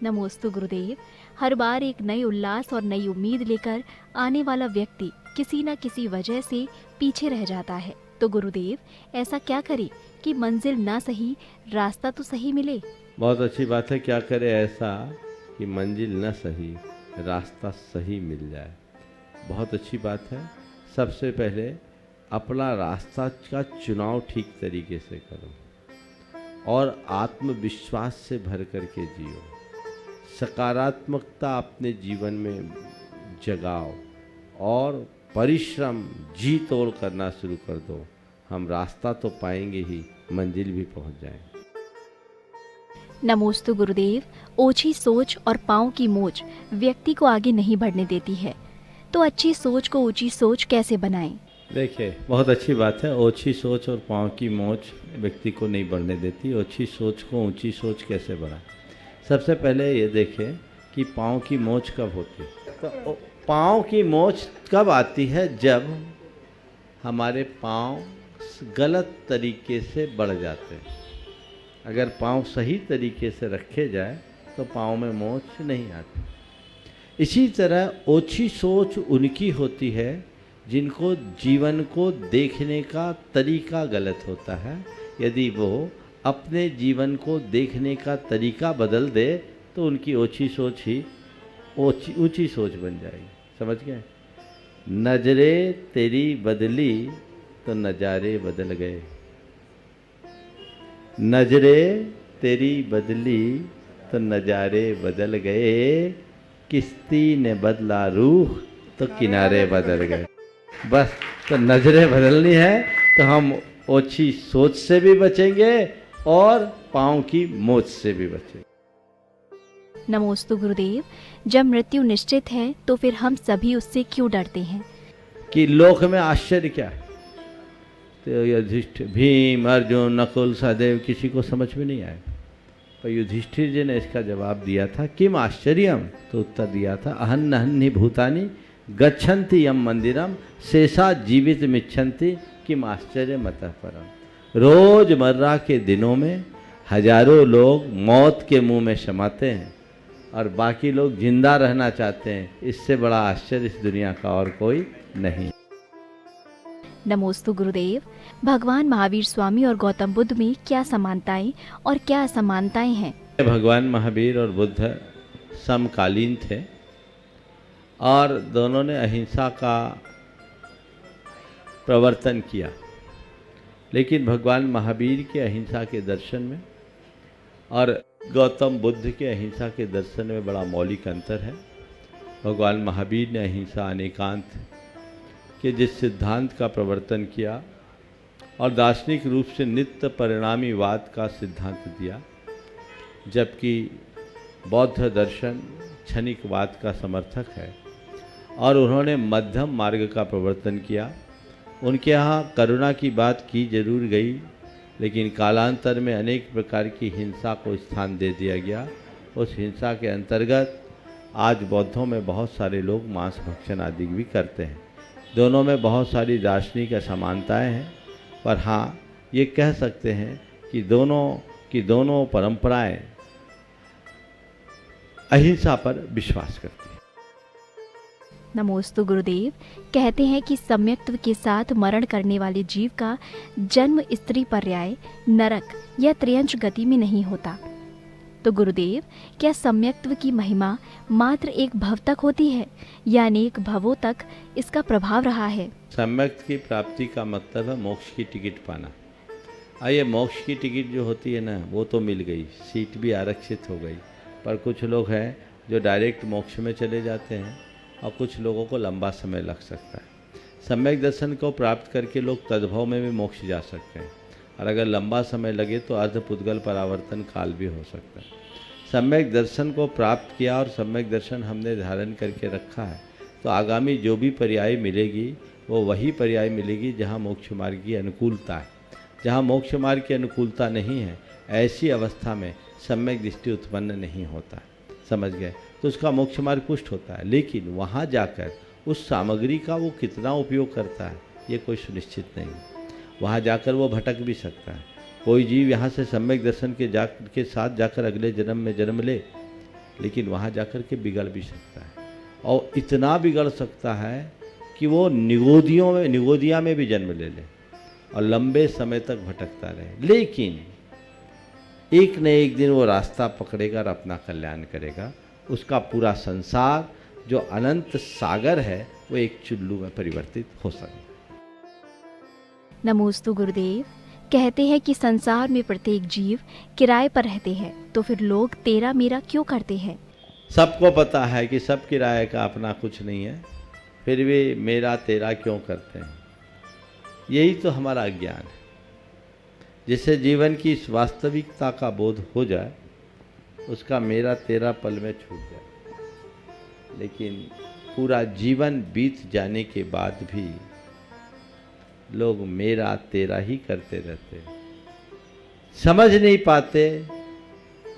नमोस्तु गुरुदेव। हर बार एक नई उल्लास और नई उम्मीद लेकर आने वाला व्यक्ति किसी न किसी वजह से पीछे रह जाता है। तो गुरुदेव ऐसा क्या करे कि मंजिल ना सही, रास्ता तो सही मिले। बहुत अच्छी बात है। क्या करे ऐसा कि मंजिल न सही, रास्ता सही मिल जाए। बहुत अच्छी बात है। सबसे पहले अपना रास्ता का चुनाव ठीक तरीके से करो और आत्मविश्वास से भर करके जियो। सकारात्मकता अपने जीवन में जगाओ और परिश्रम जी तोड़ करना शुरू कर दो। हम रास्ता तो पाएंगे ही, मंजिल भी पहुंच जाएंगे। नमोस्तु गुरुदेव। ओछी सोच और पाँव की मोच व्यक्ति को आगे नहीं बढ़ने देती है, तो अच्छी सोच को ऊंची सोच कैसे बनाएं? देखिए, बहुत अच्छी बात है। ओछी सोच और पाँव की मोच व्यक्ति को नहीं बढ़ने देती। ओछी सोच को ऊंची सोच कैसे बढ़ाएं? सबसे पहले ये देखें कि पाँव की मोच कब होती है। तो पाँव की मोच कब आती है? जब हमारे पाँव गलत तरीके से बढ़ जाते हैं। अगर पाँव सही तरीके से रखे जाए तो पाँव में मोच नहीं आती। इसी तरह ओछी सोच उनकी होती है जिनको जीवन को देखने का तरीका गलत होता है। यदि वो अपने जीवन को देखने का तरीका बदल दे तो उनकी ओछी सोच ही ऊंची सोच बन जाएगी। समझ गए? नजरें तेरी बदली तो नज़ारे बदल गए। नजरें तेरी बदली तो नज़ारे बदल गए। किश्ती ने बदला रूह तो किनारे बदल गए। बस, तो नजरें बदलनी है तो हम ओछी सोच से भी बचेंगे और पाँव की मोच से भी बचेंगे। नमोस्तु गुरुदेव। जब मृत्यु निश्चित है तो फिर हम सभी उससे क्यों डरते हैं? कि लोक में आश्चर्य क्या है? तो युधिष्ठिर, भीम, अर्जुन, नकुल, सहदेव किसी को समझ में नहीं आया। पर युधिष्ठिर जी ने इसका जवाब दिया था, किम आश्चर्यम। तो उत्तर दिया था, अहन्नहन्नि भूतानि गच्छन्ति यम मंदिरम शेषा जीवित मिच्छन्ति किम आश्चर्य मतः परम। रोजमर्रा के दिनों में हजारों लोग मौत के मुंह में समाते हैं और बाकी लोग जिंदा रहना चाहते हैं। इससे बड़ा आश्चर्य इस दुनिया का और कोई नहीं। नमोस्तु गुरुदेव। भगवान महावीर स्वामी और गौतम बुद्ध में क्या समानताएं और क्या असमानताएं हैं? भगवान महावीर और बुद्ध समकालीन थे और दोनों ने अहिंसा का प्रवर्तन किया। लेकिन भगवान महावीर के अहिंसा के दर्शन में और गौतम बुद्ध के अहिंसा के दर्शन में बड़ा मौलिक अंतर है। भगवान महावीर ने अहिंसा अनेकांत के जिस सिद्धांत का प्रवर्तन किया और दार्शनिक रूप से नित्य परिणामीवाद का सिद्धांत दिया, जबकि बौद्ध दर्शन क्षणिकवाद का समर्थक है और उन्होंने मध्यम मार्ग का प्रवर्तन किया। उनके यहाँ करुणा की बात की जरूर गई, लेकिन कालांतर में अनेक प्रकार की हिंसा को स्थान दे दिया गया। उस हिंसा के अंतर्गत आज बौद्धों में बहुत सारे लोग मांस भक्षण आदि भी करते हैं। दोनों में बहुत सारी दार्शनिक असमानताएं हैं, पर हाँ, ये कह सकते हैं कि दोनों परंपराएं अहिंसा पर विश्वास करती हैं। नमोस्तु गुरुदेव। कहते हैं कि सम्यक्त्व के साथ मरण करने वाले जीव का जन्म स्त्री पर्याय, नरक या त्रियंश गति में नहीं होता। तो गुरुदेव, क्या सम्यक्त्व की महिमा मात्र एक भव तक होती है या अनेक भवों तक इसका प्रभाव रहा है? सम्यक्त्व की प्राप्ति का मतलब है मोक्ष की टिकट पाना। आइए, मोक्ष की टिकट जो होती है ना, वो तो मिल गई, सीट भी आरक्षित हो गई, पर कुछ लोग हैं जो डायरेक्ट मोक्ष में चले जाते हैं और कुछ लोगों को लंबा समय लग सकता है। सम्यक दर्शन को प्राप्त करके लोग तद्भव में भी मोक्ष जा सकते हैं, और अगर लंबा समय लगे तो अर्धपुद्गल परावर्तन काल भी हो सकता है। सम्यक दर्शन को प्राप्त किया और सम्यक दर्शन हमने धारण करके रखा है, तो आगामी जो भी पर्याय मिलेगी वो वही पर्याय मिलेगी जहाँ मोक्ष मार्ग की अनुकूलता है। जहाँ मोक्ष मार्ग की अनुकूलता नहीं है, ऐसी अवस्था में सम्यक दृष्टि उत्पन्न नहीं होता। समझ गए? तो उसका मोक्ष मार्ग पुष्ट होता है, लेकिन वहाँ जाकर उस सामग्री का वो कितना उपयोग करता है ये कोई सुनिश्चित नहीं। वहाँ जाकर वो भटक भी सकता है। कोई जीव यहाँ से सम्यक दर्शन के साथ जाकर अगले जन्म में जन्म ले लेकिन वहाँ जाकर के बिगड़ भी सकता है, और इतना बिगड़ सकता है कि वो निगोदिया में भी जन्म ले ले और लंबे समय तक भटकता रहे। लेकिन एक न एक दिन वो रास्ता पकड़ेगा और अपना कल्याण करेगा। उसका पूरा संसार जो अनंत सागर है वो एक चुल्लू में परिवर्तित हो सकता है। नमोस्तु गुरुदेव। कहते हैं कि संसार में प्रत्येक जीव किराए पर रहते हैं, तो फिर लोग तेरा मेरा क्यों करते हैं? सबको पता है कि सब किराए का अपना कुछ नहीं है, फिर भी मेरा तेरा क्यों करते हैं? यही तो हमारा अज्ञान है। जिसे जीवन की इस वास्तविकता का बोध हो जाए, उसका मेरा तेरा पल में छूट जाए। लेकिन पूरा जीवन बीत जाने के बाद भी लोग मेरा तेरा ही करते रहते हैं, समझ नहीं पाते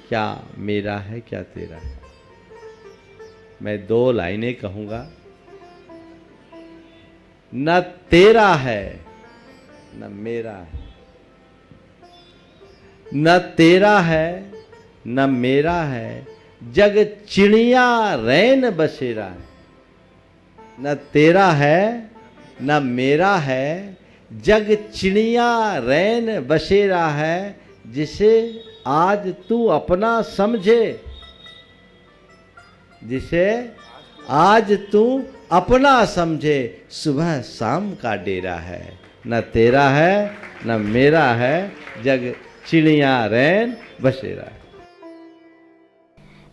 क्या मेरा है क्या तेरा है। मैं 2 लाइनें कहूँगा, न तेरा है न मेरा है, न तेरा है न मेरा है, जग चिड़िया रैन बसेरा है। न तेरा है न मेरा है, जग चिड़िया रैन बसेरा है, जिसे आज तू अपना समझे, जिसे आज तू अपना समझे, सुबह शाम का डेरा है। न तेरा है न मेरा है, जग चिड़िया रैन बसेरा है।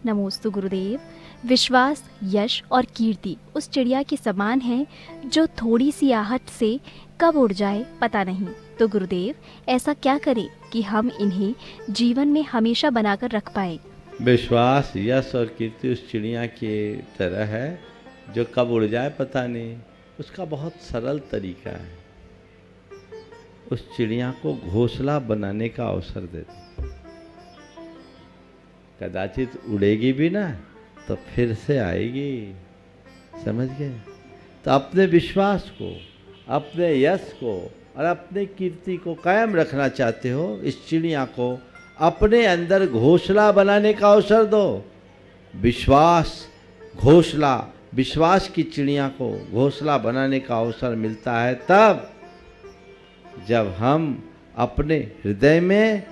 नमोस्तु गुरुदेव। विश्वास, यश और कीर्ति उस चिड़िया के समान है जो थोड़ी सी आहट से कब उड़ जाए पता नहीं। तो गुरुदेव, ऐसा क्या करें कि हम इन्हें जीवन में हमेशा बनाकर रख पाए? विश्वास, यश और कीर्ति उस चिड़िया की तरह है जो कब उड़ जाए पता नहीं। उसका बहुत सरल तरीका है, उस चिड़िया को घोंसला बनाने का अवसर दे दो। कदाचित उड़ेगी भी ना तो फिर से आएगी, समझ गए? तो अपने विश्वास को, अपने यश को और अपने कीर्ति को कायम रखना चाहते हो, इस चिड़िया को अपने अंदर घोंसला बनाने का अवसर दो। विश्वास घोंसला, विश्वास की चिड़िया को घोंसला बनाने का अवसर मिलता है तब जब हम अपने हृदय में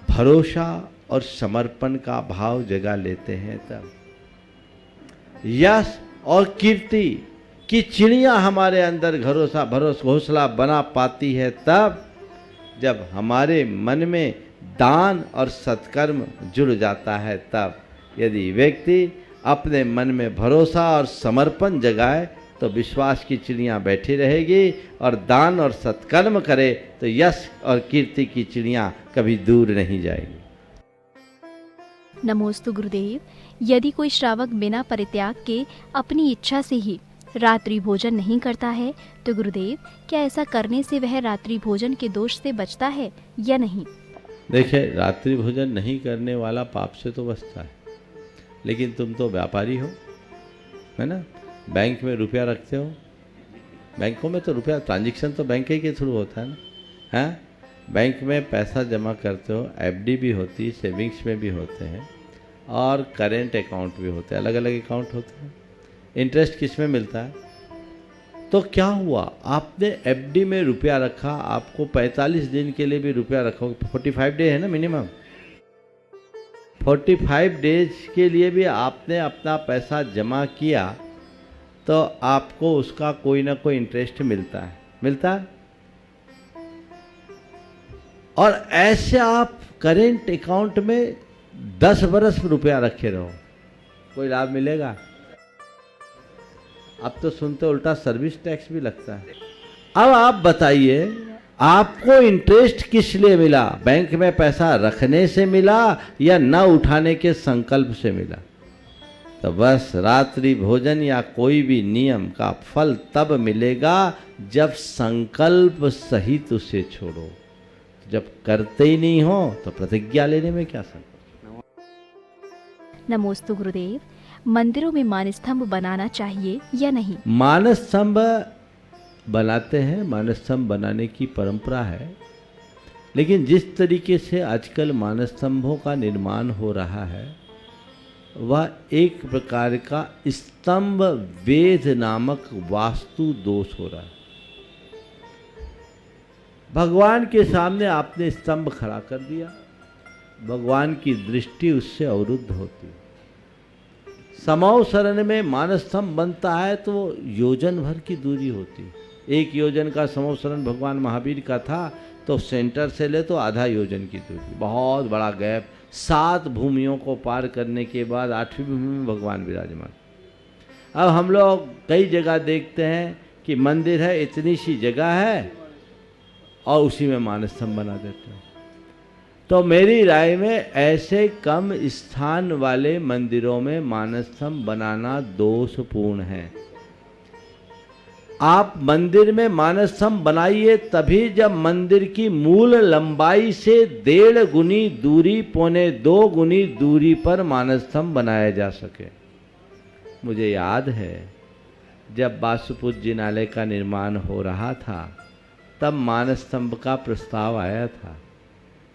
भरोसा और समर्पण का भाव जगा लेते हैं। तब यश और कीर्ति की चिड़िया हमारे अंदर घोंसला बना पाती है तब जब हमारे मन में दान और सत्कर्म जुड़ जाता है। तब यदि व्यक्ति अपने मन में भरोसा और समर्पण जगाए तो विश्वास की चिड़िया बैठी रहेगी, और दान और सत्कर्म करे तो यश और कीर्ति की चिड़िया कभी दूर नहीं जाएगी। नमोस्तु गुरुदेव। यदि कोई श्रावक बिना परित्याग के अपनी इच्छा से ही रात्रि भोजन नहीं करता है, तो गुरुदेव, क्या ऐसा करने से वह रात्रि भोजन के दोष से बचता है या नहीं? देखिए, रात्रि भोजन नहीं करने वाला पाप से तो बचता है, लेकिन तुम तो व्यापारी हो, है ना? बैंक में रुपया रखते हो, बैंकों में तो रुपया ट्रांजैक्शन तो बैंक ही के थ्रू होता है ना, हाँ? बैंक में पैसा जमा करते हो, एफडी भी होती है, सेविंग्स में भी होते हैं और करेंट अकाउंट भी होते हैं, अलग अलग अकाउंट होते हैं। इंटरेस्ट किस में मिलता है? तो क्या हुआ, आपने एफडी में रुपया रखा, आपको 45 दिन के लिए भी रुपया रखोगे, 45 डे है ना मिनिमम, 45 डेज के लिए भी आपने अपना पैसा जमा किया तो आपको उसका कोई ना कोई इंटरेस्ट मिलता है। और ऐसे आप करेंट अकाउंट में 10 बरस रुपया रखे रहो, कोई लाभ मिलेगा? अब तो सुनते उल्टा सर्विस टैक्स भी लगता है। अब आप बताइए, आपको इंटरेस्ट किस लिए मिला? बैंक में पैसा रखने से मिला या न उठाने के संकल्प से मिला? तो बस रात्रि भोजन या कोई भी नियम का फल तब मिलेगा जब संकल्प सहित उसे छोड़ो। जब करते ही नहीं हो तो प्रतिज्ञा लेने में क्या संकोच? नमोस्तु गुरुदेव। मंदिरों में मानस्तंभ बनाना चाहिए या नहीं? मानस्तंभ बनाते हैं, मानस्तंभ बनाने की परंपरा है, लेकिन जिस तरीके से आजकल मानस्तंभों का निर्माण हो रहा है वह एक प्रकार का स्तंभ वेद नामक वास्तु दोष हो रहा है। भगवान के सामने आपने स्तंभ खड़ा कर दिया, भगवान की दृष्टि उससे अवरुद्ध होती है। समौ शरण में मानस्तंभ बनता है तो योजन भर की दूरी होती है। 1 योजन का समौ शरण भगवान महावीर का था, तो सेंटर से ले तो आधा योजन की दूरी, बहुत बड़ा गैप। 7 भूमियों को पार करने के बाद 8वीं भूमि में भगवान विराजमान। अब हम लोग कई जगह देखते हैं कि मंदिर है, इतनी सी जगह है और उसी में मानस्तंभ बना देते हैं। तो मेरी राय में ऐसे कम स्थान वाले मंदिरों में मानस्तंभ बनाना दोषपूर्ण है। आप मंदिर में मानस्तंभ बनाइए तभी जब मंदिर की मूल लंबाई से 1.5 गुनी दूरी, 1.25 गुनी दूरी पर मानस्तंभ बनाया जा सके। मुझे याद है जब वासुपूज्य जिनालय का निर्माण हो रहा था तब मानस्तंभ का प्रस्ताव आया था।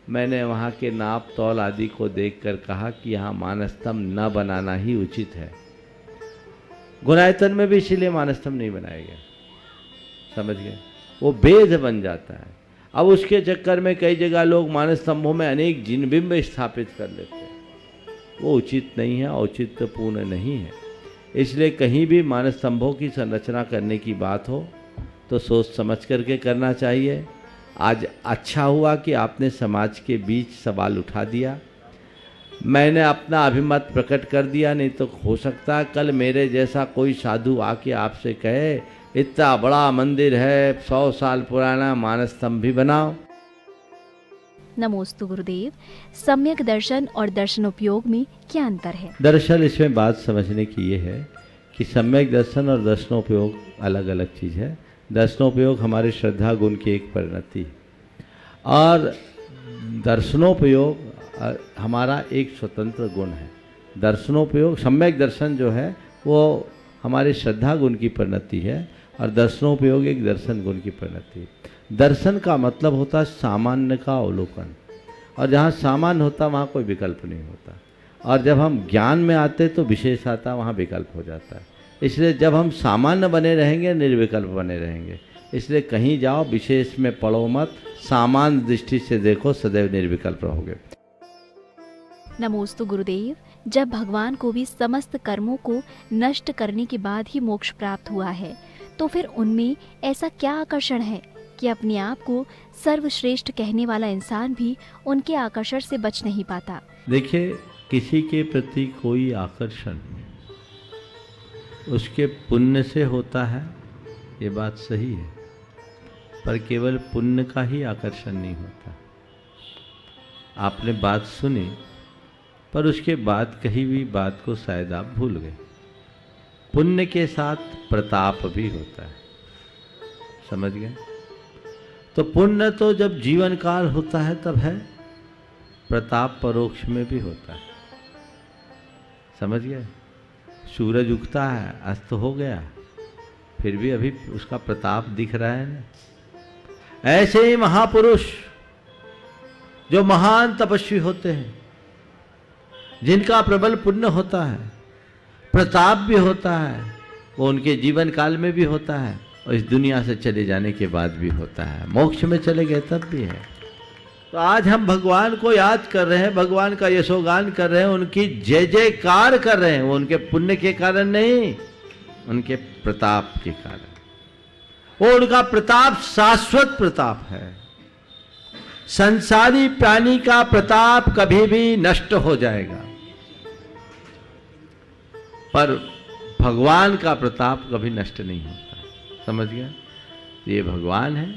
मैंने वहाँ के नाप तौल आदि को देखकर कहा कि यहाँ मानस्तंभ न बनाना ही उचित है। गुणायतन में भी इसीलिए मानस्तंभ नहीं बनाया गया, समझ गए, वो बेद बन जाता है। अब उसके चक्कर में कई जगह लोग मानस्तंभों में अनेक जिनबिंब स्थापित कर लेते हैं, वो उचित नहीं है, औचित्यपूर्ण नहीं है। इसलिए कहीं भी मानस्तंभों की संरचना करने की बात हो तो सोच समझ करके करना चाहिए। आज अच्छा हुआ कि आपने समाज के बीच सवाल उठा दिया, मैंने अपना अभिमत प्रकट कर दिया, नहीं तो हो सकता है कल मेरे जैसा कोई साधु आके आपसे कहे इतना बड़ा मंदिर है, 100 साल पुराना, मानस्तंभ भी बनाओ। नमोस्तु गुरुदेव, सम्यक दर्शन और दर्शनोपयोग में क्या अंतर है? दरअसल इसमें बात समझने की ये है कि सम्यक दर्शन और दर्शनोपयोग अलग अलग चीज़ है। दर्शनोपयोग हमारे श्रद्धा गुण की एक परिणति है और दर्शनोपयोग हमारा एक स्वतंत्र गुण है। दर्शनोपयोग, सम्यक दर्शन जो है वो हमारे श्रद्धा गुण की परिणति है और दर्शनोपयोग एक दर्शन गुण की परिणति है। दर्शन का मतलब होता है सामान्य का अवलोकन, और जहाँ सामान्य होता वहाँ कोई विकल्प नहीं होता, और जब हम ज्ञान में आते तो विशेष आता, वहाँ विकल्प हो जाता है। इसलिए जब हम सामान्य बने रहेंगे, निर्विकल्प बने रहेंगे। इसलिए कहीं जाओ विशेष में पढ़ो मत, सामान्य दृष्टि से देखो, सदैव निर्विकल्प रहोगे। नमोस्तु गुरुदेव, जब भगवान को भी समस्त कर्मों को नष्ट करने के बाद ही मोक्ष प्राप्त हुआ है, तो फिर उनमें ऐसा क्या आकर्षण है कि अपने आप को सर्वश्रेष्ठ कहने वाला इंसान भी उनके आकर्षण से बच नहीं पाता? देखिए, किसी के प्रति कोई आकर्षण उसके पुण्य से होता है, ये बात सही है, पर केवल पुण्य का ही आकर्षण नहीं होता। आपने बात सुनी पर उसके बाद कही हुई बात को शायद आप भूल गए। पुण्य के साथ प्रताप भी होता है, समझ गए? तो पुण्य तो जब जीवन काल होता है तब है, प्रताप परोक्ष में भी होता है, समझ गए? सूरज उगता है, अस्त हो गया, फिर भी अभी उसका प्रताप दिख रहा है ना। ऐसे ही महापुरुष जो महान तपस्वी होते हैं, जिनका प्रबल पुण्य होता है, प्रताप भी होता है, वो उनके जीवन काल में भी होता है और इस दुनिया से चले जाने के बाद भी होता है। मोक्ष में चले गए तब भी है। तो आज हम भगवान को याद कर रहे हैं, भगवान का यशोगान कर रहे हैं, उनकी जय जयकार कर रहे हैं, वो उनके पुण्य के कारण नहीं, उनके प्रताप के कारण। वो उनका प्रताप शाश्वत प्रताप है। संसारी प्राणी का प्रताप कभी भी नष्ट हो जाएगा, पर भगवान का प्रताप कभी नष्ट नहीं होता, समझ गया? ये भगवान है,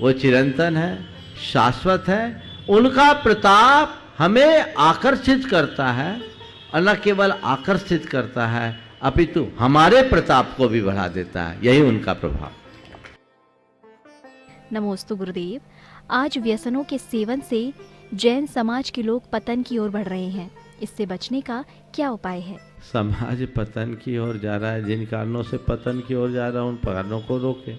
वो चिरंतन है, शाश्वत है। उनका प्रताप हमें आकर्षित करता है, और न केवल आकर्षित करता है अपितु हमारे प्रताप को भी बढ़ा देता है। यही उनका प्रभाव। नमोस्तु गुरुदेव, आज व्यसनों के सेवन से जैन समाज के लोग पतन की ओर बढ़ रहे हैं, इससे बचने का क्या उपाय है? समाज पतन की ओर जा रहा है, जिन कारणों से पतन की ओर जा रहा है उन कारणों को रोके,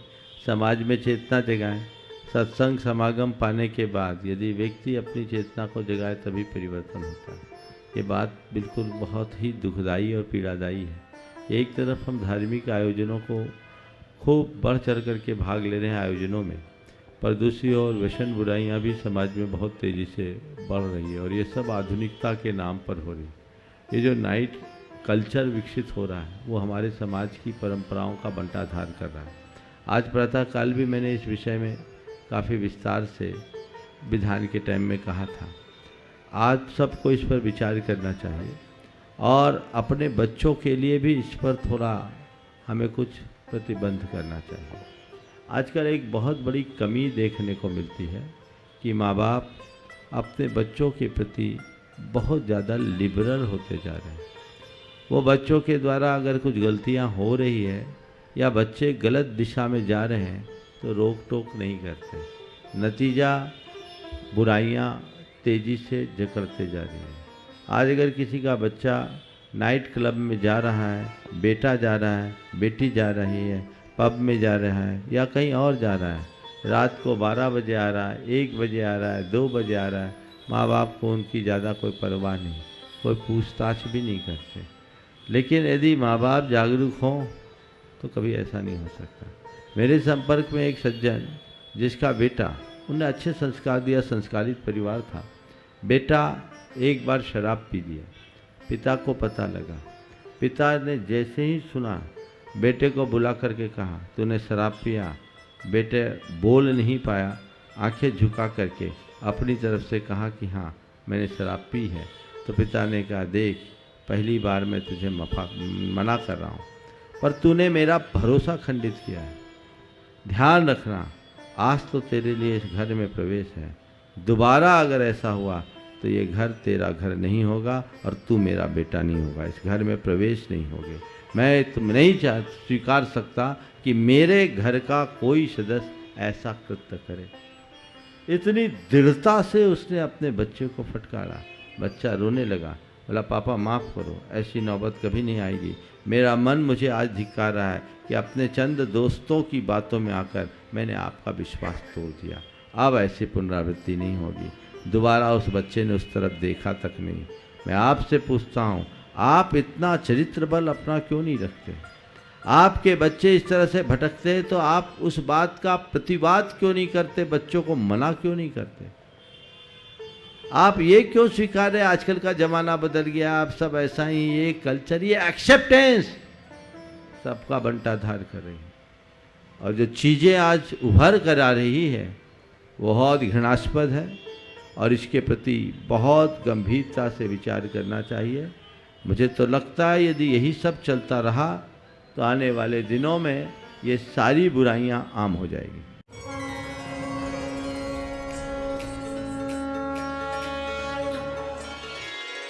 समाज में चेतना जगाएं। सत्संग समागम पाने के बाद यदि व्यक्ति अपनी चेतना को जगाए तभी परिवर्तन होता है। ये बात बिल्कुल बहुत ही दुखदाई और पीड़ादायी है। एक तरफ हम धार्मिक आयोजनों को खूब बढ़ चढ़ करके भाग ले रहे हैं आयोजनों में, पर दूसरी ओर व्यसन बुराइयां भी समाज में बहुत तेज़ी से बढ़ रही है और ये सब आधुनिकता के नाम पर हो रही है। ये जो नाइट कल्चर विकसित हो रहा है वो हमारे समाज की परंपराओं का बंटाधार कर रहा है। आज प्रातःकाल भी मैंने इस विषय में काफ़ी विस्तार से विधान के टाइम में कहा था। आज सबको इस पर विचार करना चाहिए और अपने बच्चों के लिए भी इस पर थोड़ा हमें कुछ प्रतिबंध करना चाहिए। आजकल एक बहुत बड़ी कमी देखने को मिलती है कि माँ बाप अपने बच्चों के प्रति बहुत ज़्यादा लिबरल होते जा रहे हैं। वो बच्चों के द्वारा अगर कुछ गलतियाँ हो रही है या बच्चे गलत दिशा में जा रहे हैं तो रोक टोक नहीं करते। नतीजा बुराइयाँ तेज़ी से जकड़ते जा रही हैं। आज अगर किसी का बच्चा नाइट क्लब में जा रहा है, बेटा जा रहा है, बेटी जा रही है, पब में जा रहा है या कहीं और जा रहा है, रात को 12 बजे आ रहा है, 1 बजे आ रहा है, 2 बजे आ रहा है, माँ बाप को उनकी ज़्यादा कोई परवाह नहीं, कोई पूछताछ भी नहीं करते। लेकिन यदि माँ बाप जागरूक हों तो कभी ऐसा नहीं हो सकता। मेरे संपर्क में एक सज्जन जिसका बेटा, उन्हें अच्छे संस्कार दिया, संस्कारित परिवार था, बेटा एक बार शराब पी लिया। पिता को पता लगा, पिता ने जैसे ही सुना बेटे को बुला करके कहा तूने शराब पिया। बेटे बोल नहीं पाया, आंखें झुका करके अपनी तरफ से कहा कि हाँ मैंने शराब पी है। तो पिता ने कहा देख, पहली बार मैं तुझे मना कर रहा हूँ, पर तूने मेरा भरोसा खंडित किया है। ध्यान रखना, आज तो तेरे लिए इस घर में प्रवेश है, दोबारा अगर ऐसा हुआ तो ये घर तेरा घर नहीं होगा और तू मेरा बेटा नहीं होगा, इस घर में प्रवेश नहीं होगे। मैं तुम नहीं स्वीकार सकता कि मेरे घर का कोई सदस्य ऐसा कृत्य करे। इतनी दृढ़ता से उसने अपने बच्चे को फटकारा। बच्चा रोने लगा, बोला पापा माफ़ करो, ऐसी नौबत कभी नहीं आएगी। मेरा मन मुझे आज धिक्कार रहा है कि अपने चंद दोस्तों की बातों में आकर मैंने आपका विश्वास तोड़ दिया। अब ऐसी पुनरावृत्ति नहीं होगी। दोबारा उस बच्चे ने उस तरफ देखा तक नहीं। मैं आपसे पूछता हूँ, आप इतना चरित्र बल अपना क्यों नहीं रखते? आपके बच्चे इस तरह से भटकते हैं तो आप उस बात का प्रतिवाद क्यों नहीं करते? बच्चों को मना क्यों नहीं करते? आप ये क्यों स्वीकार रहे? आजकल का ज़माना बदल गया, आप सब ऐसा ही, ये कल्चर, ये एक्सेप्टेंस सबका बंटाधार कर रही है। और जो चीज़ें आज उभर कर आ रही है वो बहुत घृणास्पद है और इसके प्रति बहुत गंभीरता से विचार करना चाहिए। मुझे तो लगता है यदि यही सब चलता रहा तो आने वाले दिनों में ये सारी बुराइयां आम हो जाएगी।